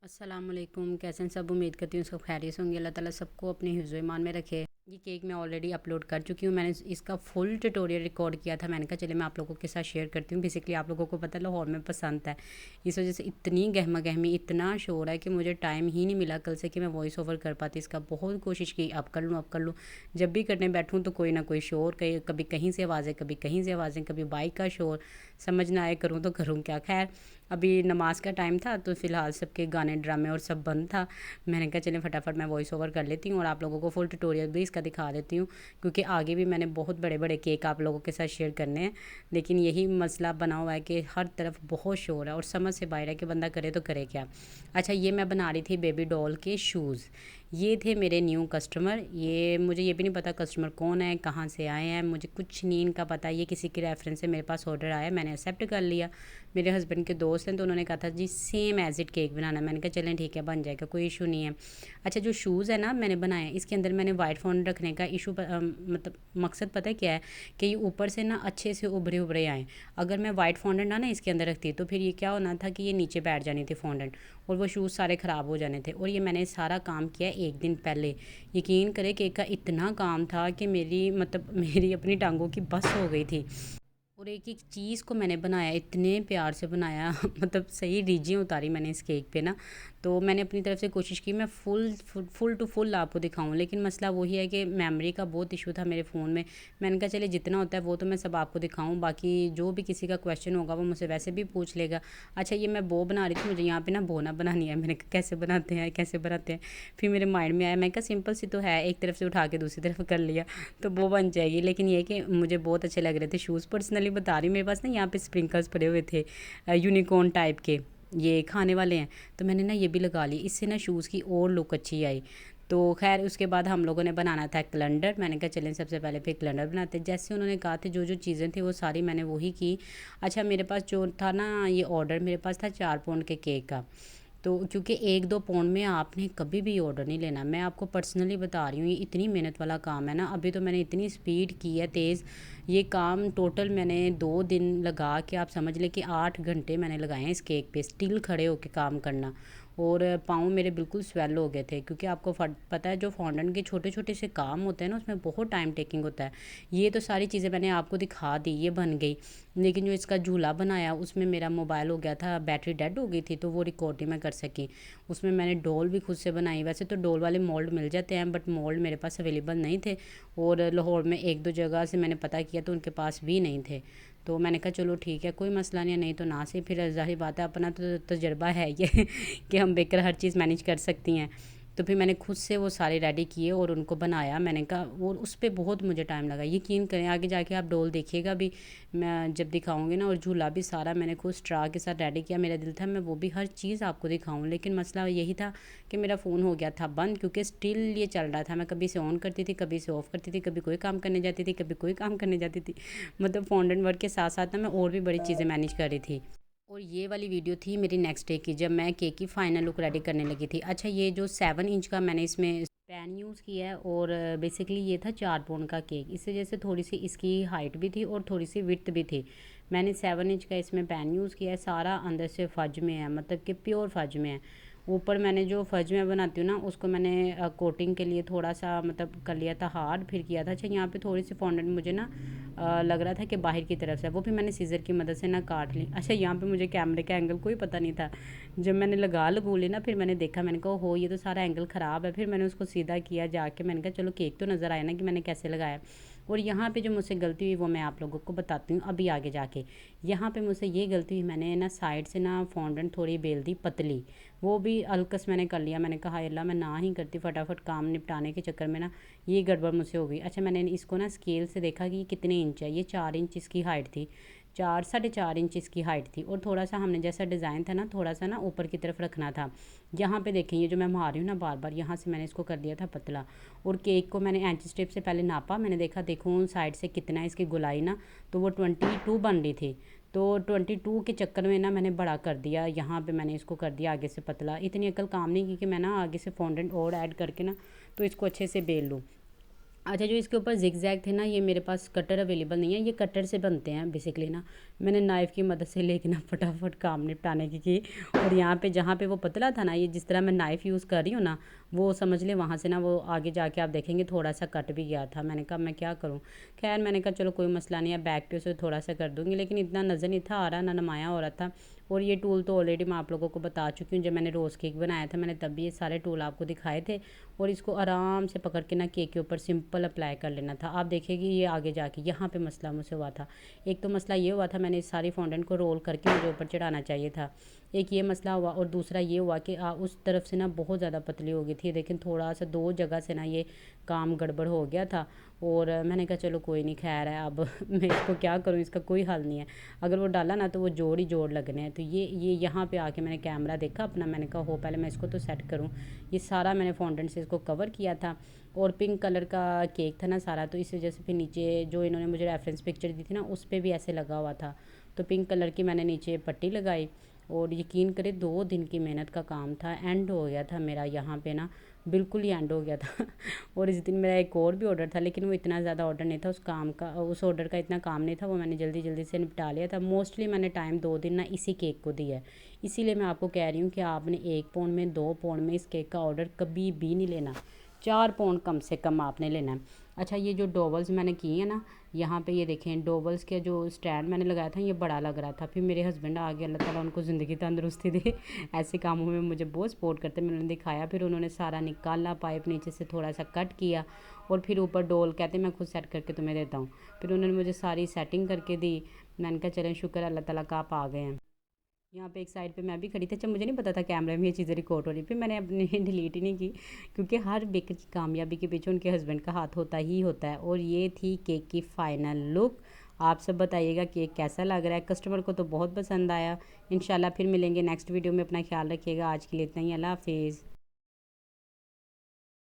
अस्सलामुअलैकुम। कैसे हैं सब? उम्मीद करती हूँ सब खैरियत से होंगे। अल्लाह ताला सबको अपने हिफ्ज़ ईमान में रखे। ये केक मैं ऑलरेडी अपलोड कर चुकी हूँ। मैंने इसका फुल ट्यूटोरियल रिकॉर्ड किया था। मैंने कहा चलिए मैं आप लोगों के साथ शेयर करती हूँ। बेसिकली आप लोगों को पता है लाहौर में पसंद है, इस वजह से इतनी गहमा गहमी, इतना शोर है कि मुझे टाइम ही नहीं मिला कल से कि मैं वॉइस ओवर कर पाती इसका। बहुत कोशिश की अब कर लूँ अब कर लूँ। जब भी करने बैठूँ तो कोई ना कोई शोर, कभी कहीं से आवाज़ें, कभी कहीं से आवाज़ें, कभी बाइक का शोर, समझ ना आए करूँ तो करूँ क्या। खैर अभी नमाज का टाइम था तो फ़िलहाल सबके गाने ड्रामे और सब बंद था। मैंने कहा चलें फटाफट मैं वॉइस ओवर कर लेती हूँ और आप लोगों को फुल ट्यूटोरियल भी इसका दिखा देती हूँ, क्योंकि आगे भी मैंने बहुत बड़े बड़े केक आप लोगों के साथ शेयर करने हैं। लेकिन यही मसला बना हुआ है कि हर तरफ बहुत शोर है और समझ से बाहर है कि बंदा करे तो करे क्या। अच्छा, ये मैं बना रही थी बेबी डॉल के शूज़। ये थे मेरे न्यू कस्टमर। ये मुझे ये भी नहीं पता कस्टमर कौन है, कहाँ से आए हैं, मुझे कुछ नहीं इनका पता। ये किसी के रेफरेंस से मेरे पास ऑर्डर आया, मैंने एक्सेप्ट कर लिया। मेरे हस्बैंड के दोस्त हैं तो उन्होंने कहा था जी सेम एज इट केक बनाना। मैंने कहा चलें ठीक है बन जाएगा, कोई इशू नहीं है। अच्छा, जो शूज़ है ना मैंने बनाए, इसके अंदर मैंने वाइट फ़ॉन्ट रखने का इशू मतलब मकसद पता है क्या है कि ये ऊपर से ना अच्छे से उभरे उभरे आएँ। अगर मैं वाइट फॉन्डेंट ना इसके अंदर रखती तो फिर ये क्या होना था कि ये नीचे बैठ जानी थी फॉन्डेंट और वो शूज़ सारे ख़राब हो जाने थे। और ये मैंने सारा काम किया एक दिन पहले। यकीन करें केक का इतना काम था कि मेरी मतलब मेरी अपनी टांगों की बस हो गई थी। और एक एक चीज़ को मैंने बनाया, इतने प्यार से बनाया मतलब सही रीझें उतारी मैंने इस केक पे ना। तो मैंने अपनी तरफ से कोशिश की मैं फुल टू फुल आपको दिखाऊं, लेकिन मसला वही है कि मेमोरी का बहुत इशू था मेरे फ़ोन में। मैंने कहा चलिए जितना होता है वो तो मैं सब आपको दिखाऊं, बाकी जो भी किसी का क्वेश्चन होगा वो मुझसे वैसे भी पूछ लेगा। अच्छा, ये मैं बो बना रही थी, मुझे यहाँ पे ना बो ना बनानी है। मैंने कहा कैसे बनाते हैं कैसे बनाते हैं, फिर मेरे माइंड में आया, मैं कहा सिंपल सी तो है, एक तरफ से उठा के दूसरी तरफ कर लिया तो वो बन जाएगी। लेकिन ये कि मुझे बहुत अच्छे लग रहे थे शूज़। पर्सनली बता रही हूँ, मेरे पास ना यहाँ पे स्प्रिंकल्स पड़े हुए थे यूनिकॉर्न टाइप के, ये खाने वाले हैं, तो मैंने ना ये भी लगा ली। इससे ना शूज़ की और लुक अच्छी आई। तो खैर उसके बाद हम लोगों ने बनाना था कैलेंडर। मैंने कहा चलें सबसे पहले फिर कैलेंडर बनाते हैं। जैसे उन्होंने कहा थे जो जो चीज़ें थी वो सारी मैंने वही की। अच्छा, मेरे पास जो था ना ये ऑर्डर मेरे पास था 4 पाउंड के केक का। तो क्योंकि 1-2 पाउंड में आपने कभी भी ऑर्डर नहीं लेना, मैं आपको पर्सनली बता रही हूँ। ये इतनी मेहनत वाला काम है ना, अभी तो मैंने इतनी स्पीड की है तेज़। ये काम टोटल मैंने 2 दिन लगा के आप समझ लें कि 8 घंटे मैंने लगाए हैं इस केक पे, स्टिल खड़े होकर काम करना। और पाँव मेरे बिल्कुल स्वेल हो गए थे, क्योंकि आपको पता है जो फॉन्डेंट के छोटे छोटे से काम होते हैं ना उसमें बहुत टाइम टेकिंग होता है। ये तो सारी चीज़ें मैंने आपको दिखा दी, ये बन गई। लेकिन जो इसका झूला बनाया उसमें मेरा मोबाइल हो गया था, बैटरी डेड हो गई थी, तो वो रिकॉर्ड नहीं मैं कर सकी। उसमें मैंने डॉल भी खुद से बनाई। वैसे तो डॉल वाले मोल्ड मिल जाते हैं बट मोल्ड मेरे पास अवेलेबल नहीं थे, और लाहौर में 1-2 जगह से मैंने पता किया तो उनके पास भी नहीं थे। तो मैंने कहा चलो ठीक है कोई मसला नहीं है, नहीं तो ना से। फिर ज़ाहिर बात है अपना तो तजर्बा है ये कि हम बेकर हर चीज़ मैनेज कर सकती हैं। तो फिर मैंने खुद से वो सारे रेडी किए और उनको बनाया। मैंने कहा वो उस पर बहुत मुझे टाइम लगा, यकीन करें। आगे जाके आप डोल देखिएगा भी मैं जब दिखाऊंगी ना, और झूला भी सारा मैंने खुद स्ट्रा के साथ रेडी किया। मेरा दिल था मैं वो भी हर चीज़ आपको दिखाऊं, लेकिन मसला यही था कि मेरा फ़ोन हो गया था बंद, क्योंकि स्टिल ये चल रहा था। मैं कभी से ऑन करती थी, कभी से ऑफ़ करती थी, कभी कोई काम करने जाती थी, कभी कोई काम करने जाती थी। मतलब फॉन्डेंट वर्क के साथ साथ ना मैं और भी बड़ी चीज़ें मैनेज कर रही थी। और ये वाली वीडियो थी मेरी नेक्स्ट डे की, जब मैं केक की फ़ाइनल लुक रेडी करने लगी थी। अच्छा, ये जो 7 इंच का मैंने इसमें पैन यूज़ किया है, और बेसिकली ये था 4 पाउंड का केक। इस वजह से थोड़ी सी इसकी हाइट भी थी और थोड़ी सी विड्थ भी थी। मैंने 7 इंच का इसमें पैन यूज़ किया है। सारा अंदर से फज में है, मतलब कि प्योर फज में है। ऊपर मैंने जो फज में बनाती हूँ ना उसको मैंने कोटिंग के लिए थोड़ा सा मतलब कर लिया था हार्ड, फिर किया था। अच्छा, यहाँ पे थोड़ी सी फॉन्डेंट मुझे ना लग रहा था कि बाहर की तरफ से, वो भी मैंने सीज़र की मदद से ना काट ली। अच्छा, यहाँ पे मुझे कैमरे का एंगल कोई पता नहीं था। जब मैंने लगू ली ना, फिर मैंने देखा, मैंने कहा हो ये तो सारा एंगल ख़राब है। फिर मैंने उसको सीधा किया जाके, मैंने कहा चलो केक तो नज़र आया ना कि मैंने कैसे लगाया। और यहाँ पे जो मुझसे गलती हुई वो मैं आप लोगों को बताती हूँ अभी आगे जाके। यहाँ पे मुझसे ये गलती हुई, मैंने ना साइड से ना फॉन्डेंट थोड़ी बेल दी पतली, वो भी अलकस मैंने कर लिया। मैंने कहा अल्लाह मैं ना ही करती, फटाफट काम निपटाने के चक्कर में ना ये गड़बड़ मुझसे हो गई। अच्छा, मैंने इसको ना स्केल से देखा कि ये कितने इंच है। ये 4 इंच इसकी हाइट थी, 4-4.5 इंच इसकी हाइट थी। और थोड़ा सा हमने जैसा डिज़ाइन था ना थोड़ा सा ना ऊपर की तरफ रखना था। यहाँ पे देखें ये जो मैं मार रही हूँ ना बार बार, यहाँ से मैंने इसको कर दिया था पतला। और केक को मैंने एंच स्टेप से पहले नापा, मैंने देखा देखो साइड से कितना है इसकी गोलाई ना, तो वो 22 बन रही थी। तो 22 के चक्कर में ना मैंने बड़ा कर दिया, यहाँ पे मैंने इसको कर दिया आगे से पतला। इतनी अकल काम नहीं की कि मैं ना आगे से फॉन्डेंट और ऐड करके ना तो इसको अच्छे से बेल लूँ। अच्छा, जो इसके ऊपर ज़िग-ज़ैग थे ना, ये मेरे पास कटर अवेलेबल नहीं है, ये कटर से बनते हैं बेसिकली ना। मैंने नाइफ़ की मदद से लेके ना फटाफट काम निपटाने की। और यहाँ पे जहाँ पे वो पतला था ना, ये जिस तरह मैं नाइफ़ यूज़ कर रही हूँ ना, वो समझ लें वहाँ से ना वो आगे जाके आप देखेंगे थोड़ा-सा कट भी गया था। मैंने कहा मैं क्या करूँ? ख़ैर मैंने कहा चलो कोई मसला नहीं है, बैक पे उसे थोड़ा-सा कर दूँगी, लेकिन इतना नज़र नहीं था आ रहा, ना नुमायाँ हो रहा था। और ये टूल तो ऑलरेडी मैं आप लोगों को बता चुकी हूँ, जब मैंने रोज़ केक बनाया था मैंने तब भी ये सारे टूल आपको दिखाए थे। और इसको आराम से पकड़ के ना केक के ऊपर सिंपल अप्लाई कर लेना था। आप देखेंगे ये आगे जाके यहाँ पे मसला मुझसे हुआ था। एक तो मसला ये हुआ था, मैंने इस सारी फॉन्डेंट को रोल करके मुझे ऊपर चढ़ाना चाहिए था, एक ये मसला हुआ। और दूसरा ये हुआ कि उस तरफ से ना बहुत ज़्यादा पतली हो गई थी, लेकिन थोड़ा सा 2 जगह से ना ये काम गड़बड़ हो गया था। और मैंने कहा चलो कोई नहीं, खैर है अब मैं इसको क्या करूँ, इसका कोई हल नहीं है। अगर वो डाला ना तो वो जोड़ ही जोड़ लगने हैं। तो ये यहाँ पे आके मैंने कैमरा देखा अपना, मैंने कहा हो पहले मैं इसको तो सेट करूँ। ये सारा मैंने फॉन्डेंट से इसको कवर किया था। और पिंक कलर का केक था ना सारा, तो इस वजह से फिर नीचे जो इन्होंने मुझे रेफरेंस पिक्चर दी थी ना, उस पर भी ऐसे लगा हुआ था। तो पिंक कलर की मैंने नीचे पट्टी लगाई। और यकीन करें 2 दिन की मेहनत का काम था, एंड हो गया था मेरा यहाँ पे ना, बिल्कुल ही एंड हो गया था। और इस दिन मेरा एक और भी ऑर्डर था, लेकिन वो इतना ज़्यादा ऑर्डर नहीं था उस काम का, उस ऑर्डर का इतना काम नहीं था, वो मैंने जल्दी जल्दी से निपटा लिया था। मोस्टली मैंने टाइम 2 दिन ना इसी केक को दिया है। इसीलिए मैं आपको कह रही हूँ कि आपने 1 पाउंड में 2 पाउंड में इस केक का ऑर्डर कभी भी नहीं लेना, 4 पाउंड कम से कम आपने लेना है। अच्छा, ये जो डोवल्स मैंने किए हैं ना, यहाँ पे ये देखें डोवल्स के जो स्टैंड मैंने लगाया था ये बड़ा लग रहा था। फिर मेरे हस्बैंड आ गए, अल्लाह ताला उनको ज़िंदगी तंदुरुस्ती दे, ऐसे कामों में मुझे बहुत सपोर्ट करते, मैंने उन्हें दिखाया। फिर उन्होंने सारा निकाला, पाइप नीचे से थोड़ा सा कट किया। और फिर ऊपर डोल कहते मैं खुद सेट करके तुम्हें देता हूँ। फिर उन्होंने मुझे सारी सेटिंग करके दी। मैंने कहा चलें शुक्र अल्लाह ताला का आप आ गए हैं। यहाँ पे एक साइड पे मैं भी खड़ी थी। अच्छा, मुझे नहीं पता था कैमरे में ये चीज़ें रिकॉर्ड हो रही, फिर मैंने अपनी डिलीट ही नहीं की, क्योंकि हर बेकर की कामयाबी के पीछे उनके हस्बैंड का हाथ होता ही होता है। और ये थी केक की फ़ाइनल लुक। आप सब बताइएगा केक कैसा लग रहा है। कस्टमर को तो बहुत पसंद आया। इंशाल्लाह फिर मिलेंगे नेक्स्ट वीडियो में। अपना ख्याल रखिएगा। आज के लिए इतना ही। अल्लाह हाफिज़।